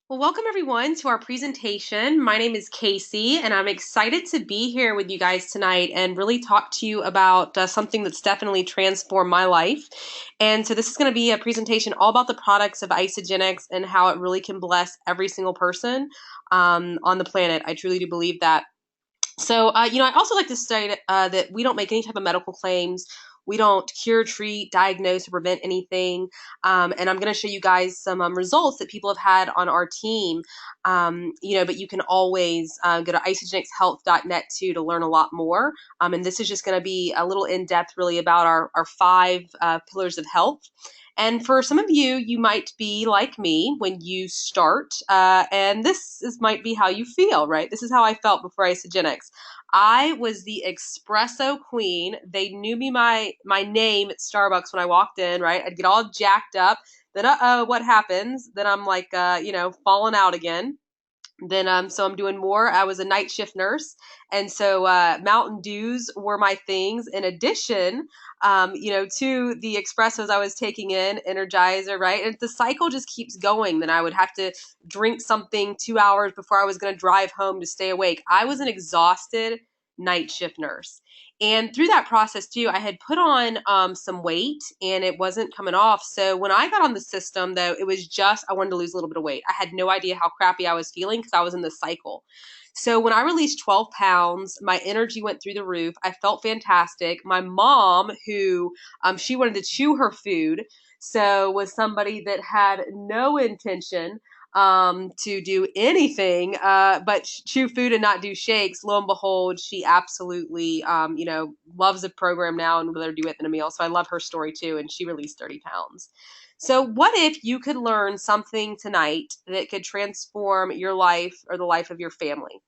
Well, welcome everyone to our presentation. My name is Casey, and I'm excited to be here with you guys tonight and really talk to you about something that's definitely transformed my life. And so this is going to be a presentation all about the products of Isagenix and how it really can bless every single person on the planet. I truly do believe that. So, I also like to say that we don't make any type of medical claims. We don't cure, treat, diagnose, or prevent anything. And I'm going to show you guys some results that people have had on our team. But you can always go to isagenixhealth.net too to learn a lot more. And this is just going to be a little in depth, really, about our five pillars of health. And for some of you, you might be like me when you start, and might be how you feel, right? This is how I felt before Isagenix. I was the espresso queen. They knew me my name at Starbucks when I walked in, right? I'd get all jacked up. Then, what happens? Then I'm like, falling out again. Then so I'm doing more. I was a night shift nurse, and so Mountain Dews were my things. In addition, to the espressos I was taking in, Energizer, right? And the cycle just keeps going. Then I would have to drink something 2 hours before I was going to drive home to stay awake. I was an exhausted night shift nurse. And through that process too, I had put on some weight and it wasn't coming off. So when I got on the system, though, it was just I wanted to lose a little bit of weight. I had no idea how crappy I was feeling because I was in this cycle. So when I released 12 pounds, my energy went through the roof. I felt fantastic. My mom, who she wanted to chew her food, so was somebody that had no intention to do anything but chew food and not do shakes. Lo and behold, she absolutely, loves the program now and would rather do it than a meal. So I love her story too. And she released 30 pounds. So what if you could learn something tonight that could transform your life or the life of your family?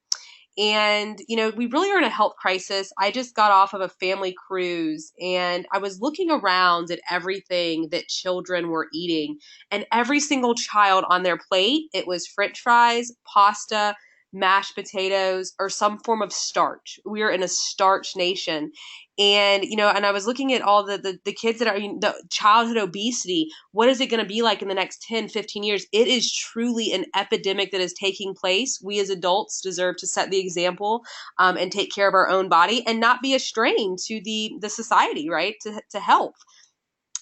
And, we really are in a health crisis. I just got off of a family cruise and I was looking around at everything that children were eating. And every single child on their plate, it was French fries, pasta, mashed potatoes, or some form of starch. We are in a starch nation. And I was looking at all the kids that are the childhood obesity. What is it going to be like in the next 10, 15 years? It is truly an epidemic that is taking place. We as adults deserve to set the example and take care of our own body and not be a strain to the society, right? To help.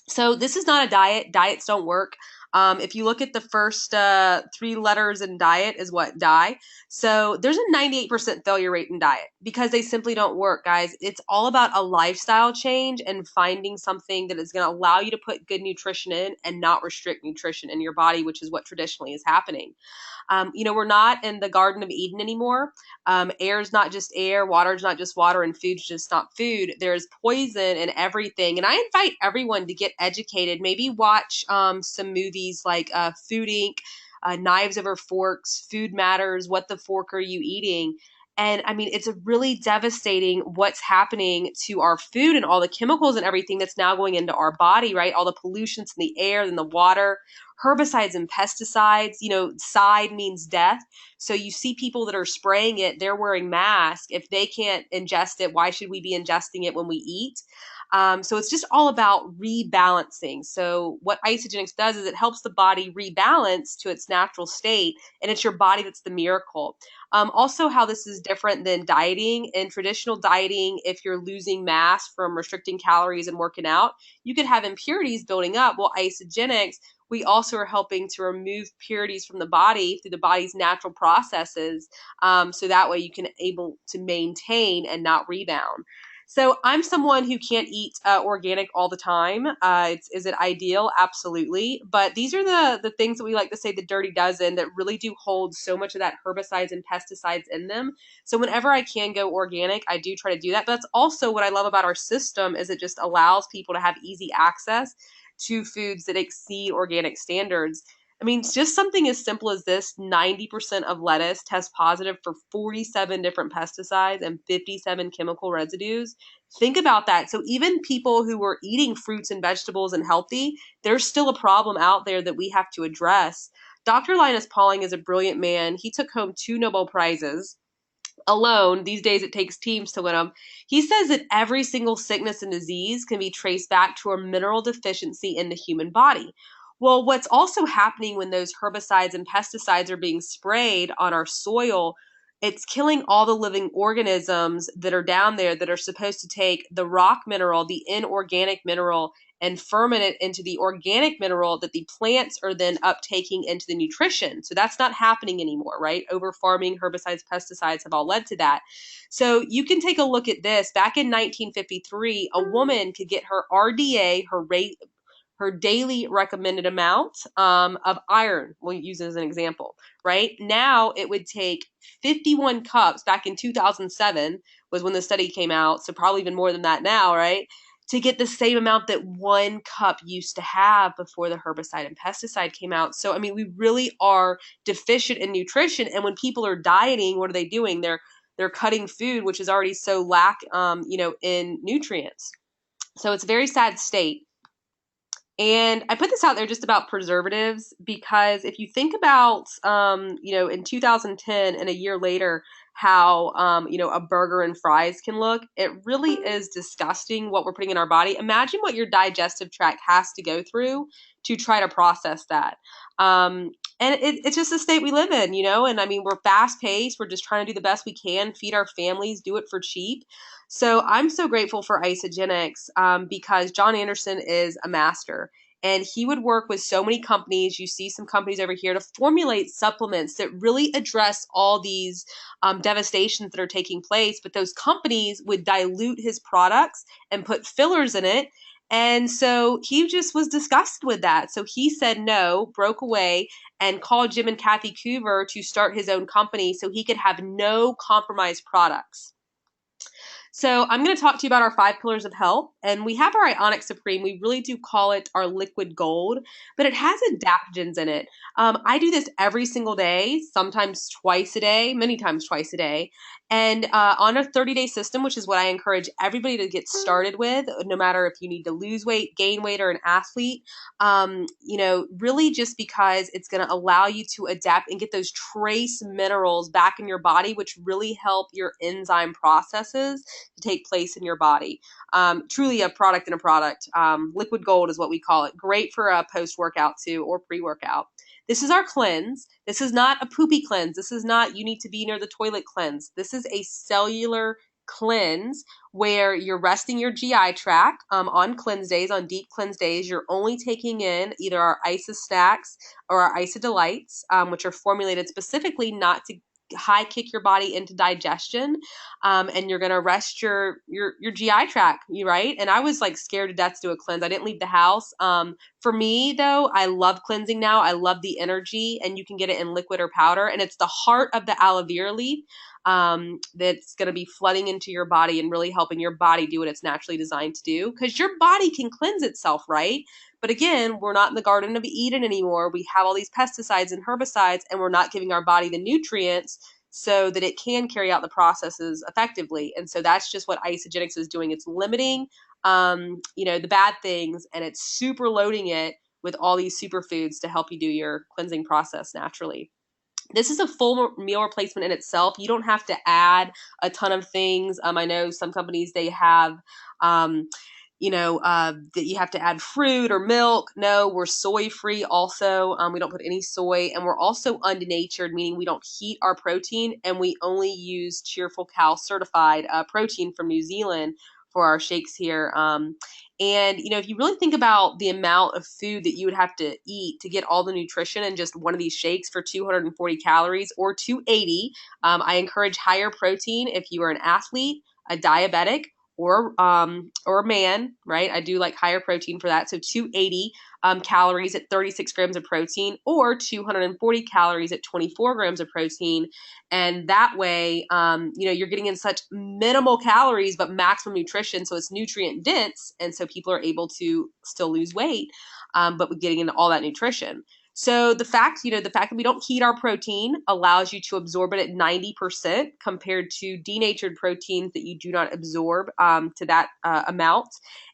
So this is not a diet. Diets don't work. If you look at the first three letters in diet is what? Die. So there's a 98% failure rate in diet because they simply don't work, guys. It's all about a lifestyle change and finding something that is going to allow you to put good nutrition in and not restrict nutrition in your body, which is what traditionally is happening. We're not in the Garden of Eden anymore. Air is not just air, water is not just water, and food's just not food. There's poison in everything. And I invite everyone to get educated. Maybe watch some movies like Food Inc., Knives Over Forks, Food Matters, What the Fork Are You Eating? And I mean, it's a really devastating what's happening to our food and all the chemicals and everything that's now going into our body, right? All the pollutions in the air and the water, herbicides and pesticides. Side means death. So you see people that are spraying it, they're wearing masks. If they can't ingest it, why should we be ingesting it when we eat? So it's just all about rebalancing. So what Isagenix does is it helps the body rebalance to its natural state, and it's your body that's the miracle. Also, how this is different than dieting. In traditional dieting, if you're losing mass from restricting calories and working out, you could have impurities building up. Well, Isagenix, we also are helping to remove purities from the body through the body's natural processes, so that way you can able to maintain and not rebound. So I'm someone who can't eat organic all the time. Is it ideal? Absolutely. But these are the things that we like to say the dirty dozen that really do hold so much of that herbicides and pesticides in them. So whenever I can go organic, I do try to do that. But that's also what I love about our system is it just allows people to have easy access to foods that exceed organic standards. I mean, just something as simple as this 90% of lettuce tests positive for 47 different pesticides and 57 chemical residues. Think about that. So, even people who are eating fruits and vegetables and healthy, there's still a problem out there that we have to address. Dr. Linus Pauling is a brilliant man. He took home 2 Nobel Prizes alone. These days it takes teams to win them. He says that every single sickness and disease can be traced back to a mineral deficiency in the human body. Well, what's also happening when those herbicides and pesticides are being sprayed on our soil, it's killing all the living organisms that are down there that are supposed to take the rock mineral, the inorganic mineral, and ferment it into the organic mineral that the plants are then uptaking into the nutrition. So that's not happening anymore, right? Over farming, herbicides, pesticides have all led to that. So you can take a look at this. Back in 1953, a woman could get her RDA, her daily recommended amount of iron. We'll use it as an example, right? Now it would take 51 cups. Back in 2007 was when the study came out, so probably even more than that now, right? To get the same amount that 1 cup used to have before the herbicide and pesticide came out. So, I mean, we really are deficient in nutrition. And when people are dieting, what are they doing? They're cutting food, which is already so lack, in nutrients. So it's a very sad state. And I put this out there just about preservatives because if you think about, in 2010 and a year later, how, a burger and fries can look, it really is disgusting what we're putting in our body. Imagine what your digestive tract has to go through to try to process that. And it's just the state we live in, and I mean, we're fast paced. We're just trying to do the best we can, feed our families, do it for cheap. So I'm so grateful for Isagenix because John Anderson is a master. And he would work with so many companies. You see some companies over here to formulate supplements that really address all these devastations that are taking place. But those companies would dilute his products and put fillers in it. And so he just was disgusted with that. So he said no, broke away, and called Jim and Kathy Coover to start his own company so he could have no compromised products. So I'm going to talk to you about our 5 pillars of health. And we have our Ionic Supreme. We really do call it our liquid gold, but it has adaptogens in it. I do this every single day, sometimes twice a day, many times twice a day. And on a 30-day system, which is what I encourage everybody to get started with, no matter if you need to lose weight, gain weight, or an athlete, really just because it's going to allow you to adapt and get those trace minerals back in your body, which really help your enzyme processes to take place in your body. Truly a product in a product. Liquid gold is what we call it. Great for a post-workout too, or pre-workout. This is our cleanse. This is not a poopy cleanse. This is not you need to be near the toilet cleanse. This is a cellular cleanse where you're resting your GI tract on cleanse days, on deep cleanse days. You're only taking in either our Isa Snacks or our Isa Delights, which are formulated specifically not to high kick your body into digestion, and you're gonna rest your GI tract, right? And I was like scared to death to do a cleanse. I didn't leave the house. For me though, I love cleansing now. I love the energy, and you can get it in liquid or powder. And it's the heart of the aloe vera leaf that's gonna be flooding into your body and really helping your body do what it's naturally designed to do. Because your body can cleanse itself, right? But again, we're not in the Garden of Eden anymore. We have all these pesticides and herbicides, and we're not giving our body the nutrients so that it can carry out the processes effectively. And so that's just what Isagenix is doing. It's limiting, the bad things, and it's super loading it with all these superfoods to help you do your cleansing process naturally. This is a full meal replacement in itself. You don't have to add a ton of things. I know some companies, they have that you have to add fruit or milk. No, we're soy free also. We don't put any soy, and we're also undenatured, meaning we don't heat our protein, and we only use Cheerful Cow certified protein from New Zealand for our shakes here. And if you really think about the amount of food that you would have to eat to get all the nutrition in just one of these shakes for 240 calories or 280, I encourage higher protein if you are an athlete, a diabetic, or a man, right? I do like higher protein for that. So 280 calories at 36 grams of protein, or 240 calories at 24 grams of protein. And that way, you're getting in such minimal calories, but maximum nutrition. So it's nutrient dense. And so people are able to still lose weight, but with getting into all that nutrition. So the fact that we don't heat our protein allows you to absorb it at 90% compared to denatured proteins that you do not absorb to that amount.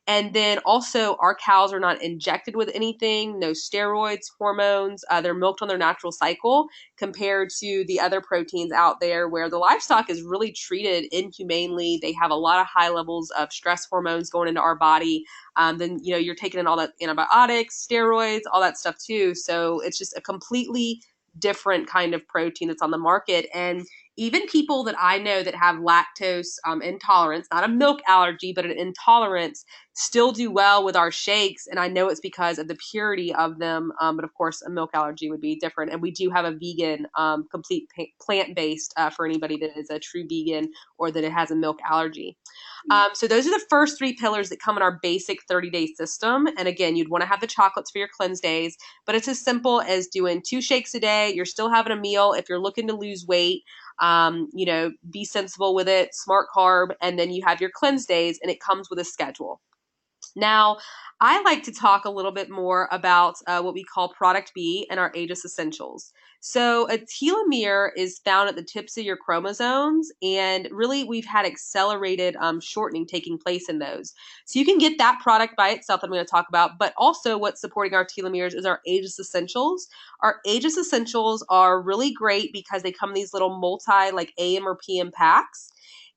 And then also our cows are not injected with anything, no steroids, hormones. They're milked on their natural cycle compared to the other proteins out there where the livestock is really treated inhumanely. They have a lot of high levels of stress hormones going into our body. Then, you're taking in all that antibiotics, steroids, all that stuff too. So it's just a completely different kind of protein that's on the market. And even people that I know that have lactose intolerance, not a milk allergy, but an intolerance, still do well with our shakes. And I know it's because of the purity of them. But of course, a milk allergy would be different. And we do have a vegan, complete plant-based for anybody that is a true vegan or that it has a milk allergy. So those are the first three pillars that come in our basic 30-day system. And again, you'd want to have the chocolates for your cleanse days, but it's as simple as doing 2 shakes a day. You're still having a meal. If you're looking to lose weight, be sensible with it, smart carb, and then you have your cleanse days, and it comes with a schedule. Now, I like to talk a little bit more about what we call product B and our Aegis Essentials. So a telomere is found at the tips of your chromosomes, and really we've had accelerated shortening taking place in those. So you can get that product by itself that I'm going to talk about, but also what's supporting our telomeres is our Aegis Essentials. Our Aegis Essentials are really great because they come in these little like AM or PM packs.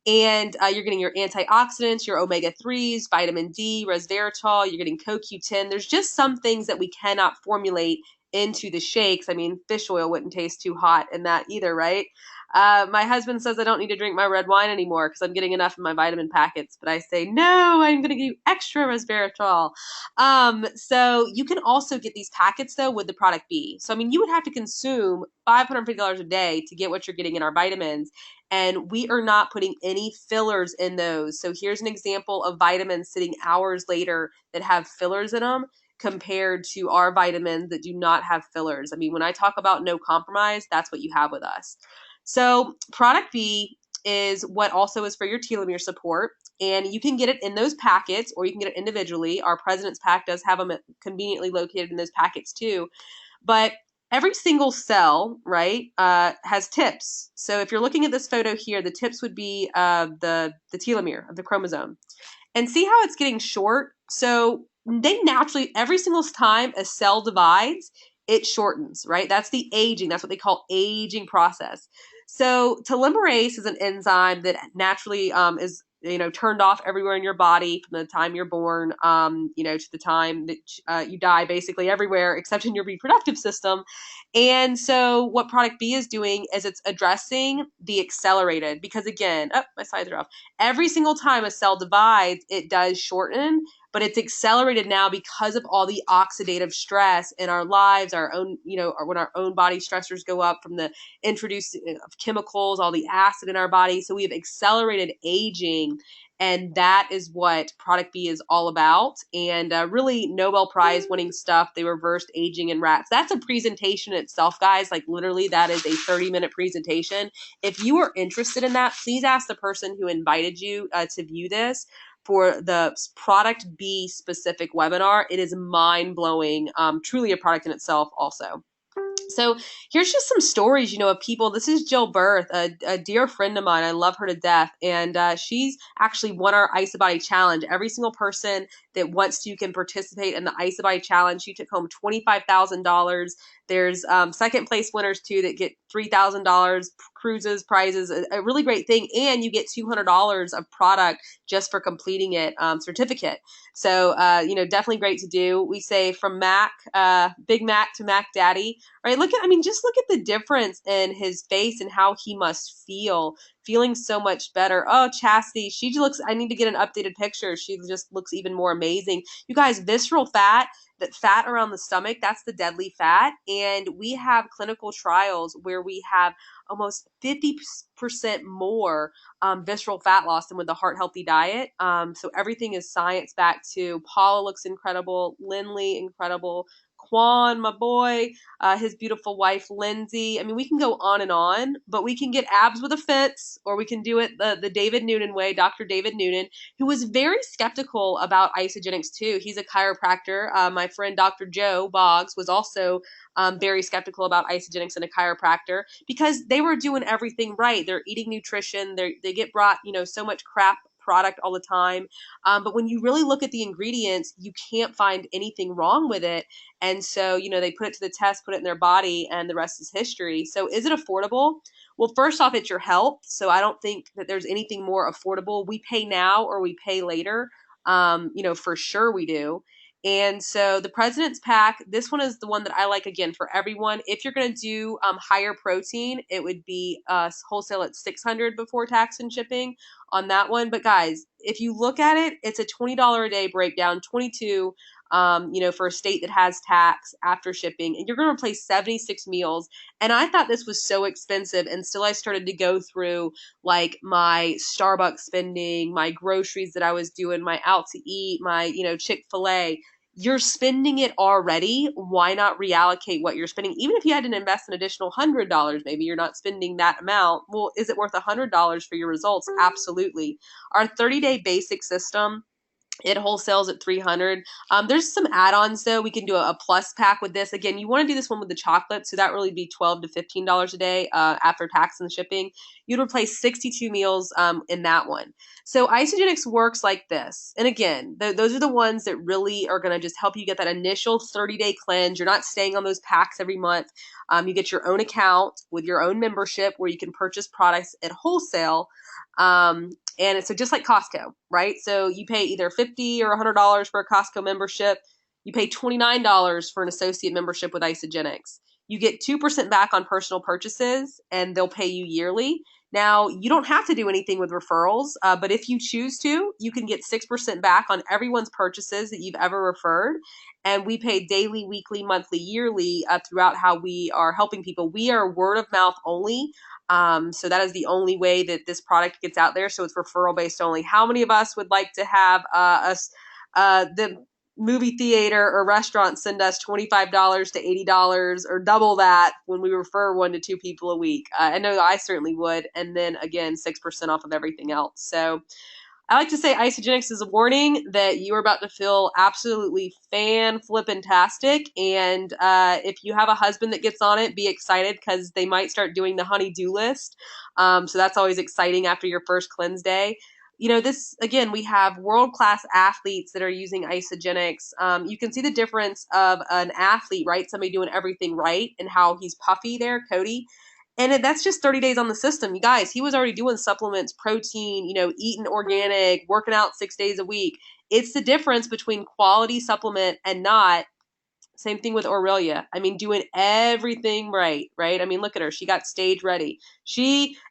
And you're getting your antioxidants, your omega-3s, vitamin D, resveratrol, you're getting CoQ10. There's just some things that we cannot formulate into the shakes. I mean, fish oil wouldn't taste too hot in that either, right? My husband says I don't need to drink my red wine anymore because I'm getting enough in my vitamin packets. But I say, no, I'm going to give you extra resveratrol. So you can also get these packets, though, with the product B. So, I mean, you would have to consume $550 a day to get what you're getting in our vitamins. And we are not putting any fillers in those. So here's an example of vitamins sitting hours later that have fillers in them compared to our vitamins that do not have fillers. I mean, when I talk about no compromise, that's what you have with us. So product B is what also is for your telomere support. And you can get it in those packets or you can get it individually. Our President's Pack does have them conveniently located in those packets too. But every single cell, right, has tips. So if you're looking at this photo here, the tips would be the telomere of the chromosome. And see how it's getting short? So they naturally, every single time a cell divides, it shortens, right? That's the aging. That's what they call aging process. So telomerase is an enzyme that naturally is turned off everywhere in your body from the time you're born, to the time that you die, basically everywhere except in your reproductive system. And so what product B is doing is it's addressing the accelerated, because again, my slides are off. Every single time a cell divides, it does shorten, but it's accelerated now because of all the oxidative stress in our lives, our own, when our own body stressors go up from the introduced of chemicals, all the acid in our body. So we have accelerated aging, and that is what product B is all about. And really Nobel Prize winning stuff. They reversed aging in rats. That's a presentation itself, guys. Like literally that is a 30-minute presentation. If you are interested in that, please ask the person who invited you to view this for the product B specific webinar. It is mind-blowing, truly a product in itself also. So here's just some stories, of people. This is Jill Berth, a dear friend of mine. I love her to death. And she's actually won our Isabody Challenge. Every single person that wants to can participate in the Isabody Challenge. She took home $25,000. There's second place winners, too, that get $3,000, cruises, prizes, a really great thing. And you get $200 of product just for completing it, certificate. So, definitely great to do. We say from Mac, Big Mac to Mac Daddy, right? Just look at the difference in his face and how he must feel, feeling so much better. Oh, Chastity, I need to get an updated picture. She just looks even more amazing. You guys, visceral fat, that fat around the stomach, that's the deadly fat. And we have clinical trials where we have almost 50% more visceral fat loss than with the heart healthy diet. So everything is science backed too. Paula looks incredible. Lindley, incredible. Quan, my boy, his beautiful wife, Lindsay. We can go on, but we can get abs with a fence, or we can do it the David Noonan way, Dr. David Noonan, who was very skeptical about Isagenix too. He's a chiropractor. My friend, Dr. Joe Boggs, was also very skeptical about Isagenix and a chiropractor because they were doing everything right. They're eating nutrition. They get brought, so much crap product all the time. But when you really look at the ingredients, you can't find anything wrong with it. And so, they put it to the test, put it in their body, and the rest is history. So is it affordable? Well, first off, it's your health. So I don't think that there's anything more affordable. We pay now or we pay later. For sure we do. And so the President's Pack, this one is the one that I like, again, for everyone. If you're going to do higher protein, it would be wholesale at $600 before tax and shipping on that one. But guys, if you look at it, it's a $20 a day breakdown, 22 for a state that has tax after shipping, and you're going to replace 76 meals. And I thought this was so expensive, and still I started to go through like my Starbucks spending, my groceries that I was doing, my out to eat, my, Chick-fil-A. You're spending it already. Why not reallocate what you're spending? Even if you had to invest an additional $100, maybe you're not spending that amount. Well, is it worth $100 for your results? Absolutely. Our 30-day basic system, it wholesales at $300. There's some add-ons though. We can do a plus pack with this. Again, you want to do this one with the chocolate, so that really be $12 to $15 a day after tax and shipping. You'd replace 62 meals in that one. So Isagenix works like this. And again, those are the ones that really are going to just help you get that initial 30-day cleanse. You're not staying on those packs every month. You get your own account with your own membership where you can purchase products at wholesale. And it's just like Costco, right? So you pay either $50 or $100 for a Costco membership. You pay $29 for an associate membership with Isagenix. You get 2% back on personal purchases, and they'll pay you yearly. Now, you don't have to do anything with referrals, but if you choose to, you can get 6% back on everyone's purchases that you've ever referred. And we pay daily, weekly, monthly, yearly throughout how we are helping people. We are word of mouth only. So that is the only way that this product gets out there. So it's referral based only. How many of us would like to have the movie theater or restaurant send us $25 to $80 or double that when we refer 1 to 2 people a week? I know I certainly would. And then again, 6% off of everything else. So I like to say Isagenix is a warning that you are about to feel absolutely fan-flippin-tastic. And if you have a husband that gets on it, be excited because they might start doing the honey-do list. So that's always exciting after your first cleanse day. This, again, we have world-class athletes that are using Isagenix. You can see the difference of an athlete, right? Somebody doing everything right and how he's puffy there, Cody. And that's just 30 days on the system. You guys, he was already doing supplements, protein, eating organic, working out 6 days a week. It's the difference between quality supplement and not. Same thing with Aurelia. I mean, doing everything right, right? I mean, look at her. She got stage ready.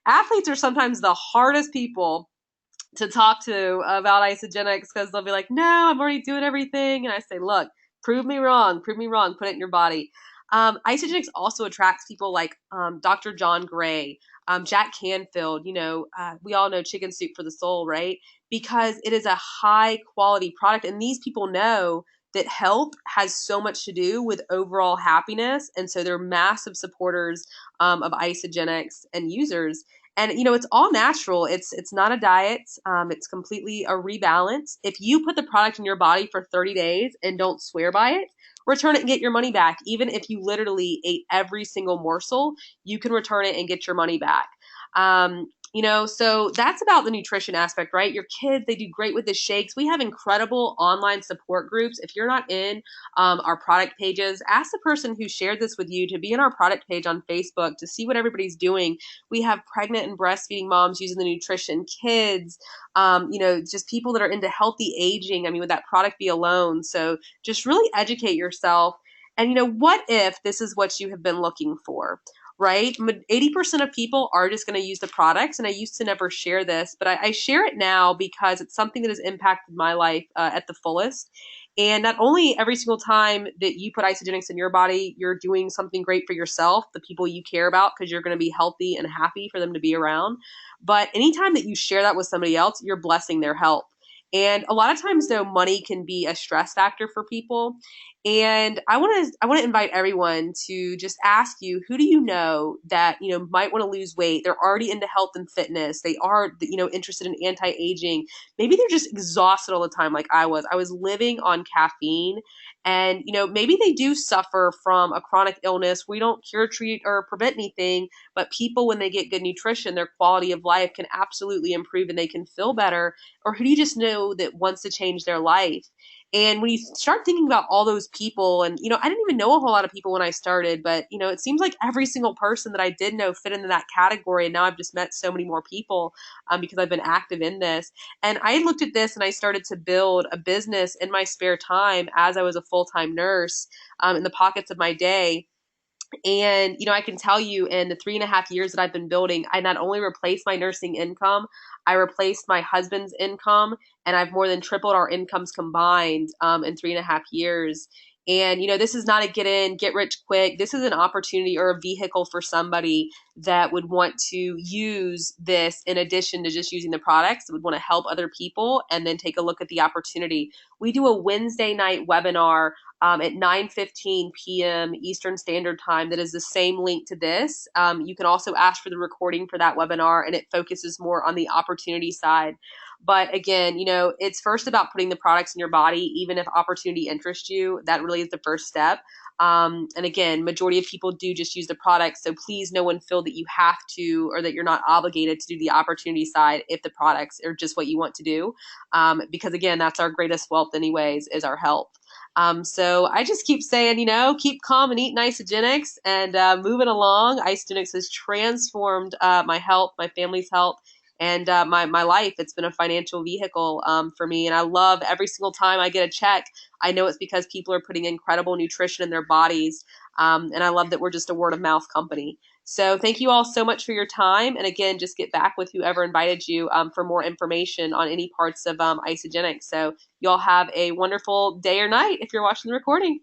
Athletes are sometimes the hardest people to talk to about Isagenix because they'll be like, no, I'm already doing everything. And I say, look, prove me wrong, put it in your body. Isagenix also attracts people like Dr. John Gray, Jack Canfield. We all know Chicken Soup for the Soul, right? Because it is a high quality product. And these people know that health has so much to do with overall happiness. And so they're massive supporters of Isagenix and users. And, it's all natural. It's not a diet. It's completely a rebalance. If you put the product in your body for 30 days and don't swear by it, return it and get your money back. Even if you literally ate every single morsel, you can return it and get your money back. So that's about the nutrition aspect, right? Your kids, they do great with the shakes. We have incredible online support groups. If you're not in our product pages, ask the person who shared this with you to be in our product page on Facebook to see what everybody's doing. We have pregnant and breastfeeding moms using the nutrition, kids, just people that are into healthy aging. I mean, would that product be alone? So just really educate yourself. And, what if this is what you have been looking for? Right? 80% of people are just going to use the products. And I used to never share this, but I share it now because it's something that has impacted my life at the fullest. And not only every single time that you put Isagenix in your body, you're doing something great for yourself, the people you care about, because you're going to be healthy and happy for them to be around. But anytime that you share that with somebody else, you're blessing their health. And a lot of times, though, money can be a stress factor for people. And I want to invite everyone to just ask you, who do you know that, might want to lose weight? They're already into health and fitness. They are, interested in anti-aging. Maybe they're just exhausted all the time like I was. I was living on caffeine, and maybe they do suffer from a chronic illness. We don't cure, treat, or prevent anything, but people, when they get good nutrition, their quality of life can absolutely improve and they can feel better. Or who do you just know that wants to change their life? And when you start thinking about all those people, and I didn't even know a whole lot of people when I started, but it seems like every single person that I did know fit into that category. And now I've just met so many more people, because I've been active in this. And I looked at this and I started to build a business in my spare time as I was a full time nurse, in the pockets of my day. And, I can tell you, in the 3.5 years that I've been building, I not only replaced my nursing income, I replaced my husband's income, and I've more than tripled our incomes combined, in 3.5 years. And, this is not a get in, get rich quick. This is an opportunity or a vehicle for somebody that would want to use this in addition to just using the products, that would want to help other people and then take a look at the opportunity. We do a Wednesday night webinar, at 9:15 p.m. Eastern Standard Time. That is the same link to this. You can also ask for the recording for that webinar, and it focuses more on the opportunity side. But again, it's first about putting the products in your body. Even if opportunity interests you, that really is the first step. And again, majority of people do just use the products. So please, no one feel that you have to, or that you're not obligated to do the opportunity side if the products are just what you want to do. Because again, that's our greatest wealth anyways, is our health. So I just keep saying, keep calm and eat Isagenix, and moving along. Isagenix has transformed my health, my family's health, and my life. It's been a financial vehicle, for me, and I love every single time I get a check. I know it's because people are putting incredible nutrition in their bodies, and I love that we're just a word of mouth company. So thank you all so much for your time. And again, just get back with whoever invited you, for more information on any parts of Isagenix. So you all have a wonderful day or night if you're watching the recording.